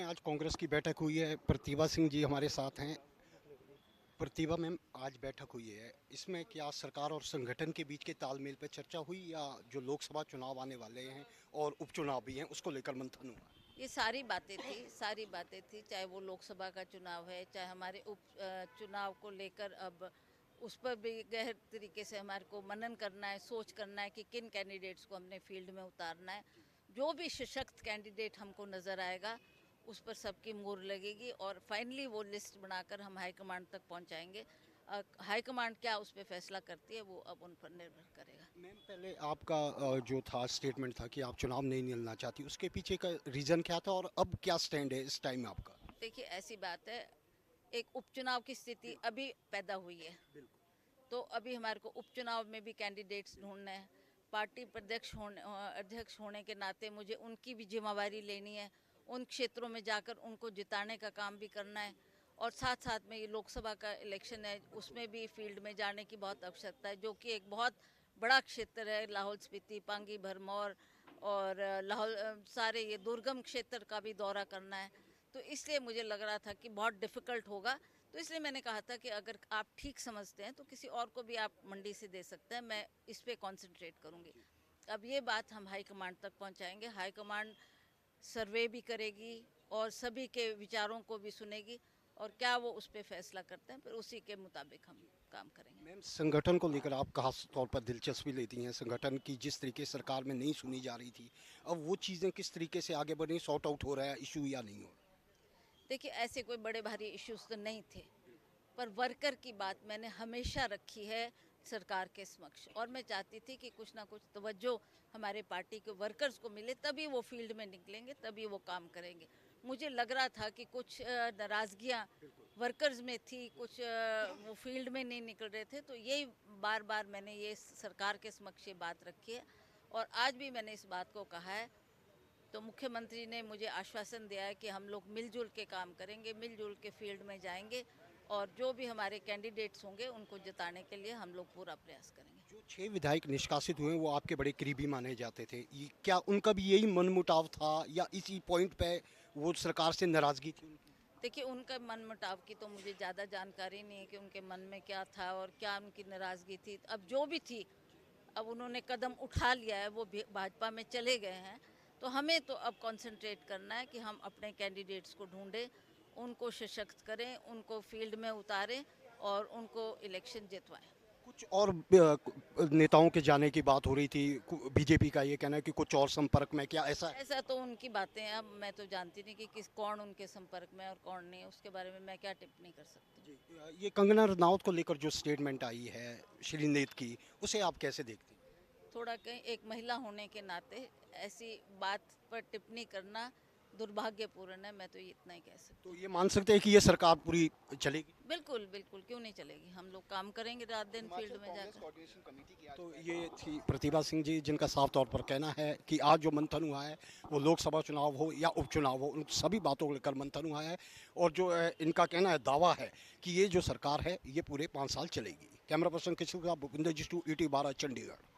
में आज कांग्रेस की बैठक हुई है। प्रतिभा सिंह जी हमारे साथ हैं। प्रतिभा मैम, आज बैठक हुई है, इसमें क्या सरकार और संगठन के बीच के तालमेल पर चर्चा हुई या जो लोकसभा चुनाव आने वाले हैं और उपचुनाव भी हैं उसको लेकर मंथन हुआ? ये सारी बातें थी, चाहे वो लोकसभा का चुनाव है, चाहे हमारे चुनाव को लेकर अब उस पर भी गहर तरीके से हमारे को मनन करना है, सोच करना है कि किन कैंडिडेट्स को हमने फील्ड में उतारना है। जो भी सशक्त कैंडिडेट हमको नज़र आएगा उस पर सबकी मुहर लगेगी और फाइनली वो लिस्ट बनाकर हम हाईकमांड तक पहुंचाएंगे। हाईकमांड क्या उस पर फैसला करती है वो अब उन पर निर्भर करेगा। मैम, पहले आपका जो था स्टेटमेंट था कि आप चुनाव नहीं लड़ना चाहती, उसके पीछे का रीज़न क्या था और अब क्या स्टैंड है इस टाइम आपका? देखिए ऐसी बात है, एक उपचुनाव की स्थिति अभी पैदा हुई है, तो अभी हमारे को उपचुनाव में भी कैंडिडेट्स ढूंढने हैं। पार्टी अध्यक्ष होने के नाते मुझे उनकी भी जिम्मेवारी लेनी है, उन क्षेत्रों में जाकर उनको जिताने का काम भी करना है। और साथ साथ में ये लोकसभा का इलेक्शन है, उसमें भी फील्ड में जाने की बहुत आवश्यकता है, जो कि एक बहुत बड़ा क्षेत्र है। लाहौल स्पीति, पांगी, भरमौर और लाहौल सारे ये दुर्गम क्षेत्र का भी दौरा करना है। तो इसलिए मुझे लग रहा था कि बहुत डिफ़िकल्ट होगा, तो इसलिए मैंने कहा था कि अगर आप ठीक समझते हैं तो किसी और को भी आप मंडी से दे सकते हैं, मैं इस पे कंसंट्रेट करूंगी। अब ये बात हम हाईकमांड तक पहुंचाएंगे, हाईकमांड सर्वे भी करेगी और सभी के विचारों को भी सुनेगी और क्या वो उस पर फैसला करते हैं, फिर उसी के मुताबिक हम काम करेंगे। मैम, संगठन को लेकर आप खास तौर पर दिलचस्पी लेती हैं। संगठन की जिस तरीके सरकार में नहीं सुनी जा रही थी, अब वो चीज़ें किस तरीके से आगे बढ़ रही, सॉर्ट आउट हो रहा है इशू या नहीं हो रहा? देखिए ऐसे कोई बड़े भारी इश्यूज तो नहीं थे, पर वर्कर की बात मैंने हमेशा रखी है सरकार के समक्ष, और मैं चाहती थी कि कुछ ना कुछ तवज्जो हमारे पार्टी के वर्कर्स को मिले, तभी वो फील्ड में निकलेंगे, तभी वो काम करेंगे। मुझे लग रहा था कि कुछ नाराज़गियाँ वर्कर्स में थी, कुछ वो फील्ड में नहीं निकल रहे थे, तो यही बार बार मैंने ये सरकार के समक्ष ये बात रखी है और आज भी मैंने इस बात को कहा है। तो मुख्यमंत्री ने मुझे आश्वासन दिया है कि हम लोग मिलजुल के काम करेंगे, मिलजुल के फील्ड में जाएंगे और जो भी हमारे कैंडिडेट्स होंगे उनको जिताने के लिए हम लोग पूरा प्रयास करेंगे। जो 6 विधायक निष्कासित हुए वो आपके बड़े करीबी माने जाते थे, ये क्या उनका भी यही मनमुटाव था या इसी पॉइंट पे वो सरकार से नाराजगी थी उनकी? देखिए उनका मन मुटाव की तो मुझे ज़्यादा जानकारी नहीं है कि उनके मन में क्या था और क्या उनकी नाराज़गी थी। अब जो भी थी, अब उन्होंने कदम उठा लिया है, वो भाजपा में चले गए हैं, तो हमें तो अब कंसंट्रेट करना है कि हम अपने कैंडिडेट्स को ढूंढें, उनको सशक्त करें, उनको फील्ड में उतारें और उनको इलेक्शन जितवाएं। कुछ और नेताओं के जाने की बात हो रही थी। बीजेपी का ये कहना है कि कुछ और संपर्क में, क्या ऐसा है? ऐसा तो उनकी बातें हैं, अब मैं तो जानती नहीं कि कौन उनके संपर्क में और कौन नहीं, उसके बारे में मैं क्या टिप्पणी कर सकती जी, ये कंगना रनौत को लेकर जो स्टेटमेंट आई है श्रीनेत की, उसे आप कैसे देखती हैं? हूँ। थोड़ा कहीं एक महिला होने के नाते ऐसी बात पर टिप्पणी करना दुर्भाग्यपूर्ण है, मैं तो इतना ही कह सकती तो ये मान सकते हैं कि ये सरकार पूरी चलेगी? हूँ। बिल्कुल बिल्कुल, क्यों नहीं चलेगी, हम लोग काम करेंगे रात दिन फील्ड में जाकर। तो ये थी प्रतिभा सिंह जी, जिनका साफ तौर पर कहना है कि आज जो मंथन हुआ है वो लोकसभा चुनाव हो या उपचुनाव हो, उन सभी बातों को लेकर मंथन हुआ है। और जो इनका कहना है, दावा है कि ये जो सरकार है ये पूरे 5 साल चलेगी। कैमरा पर्सन किसी का भूपिंदर जी, 2 ET 12 चंडीगढ़।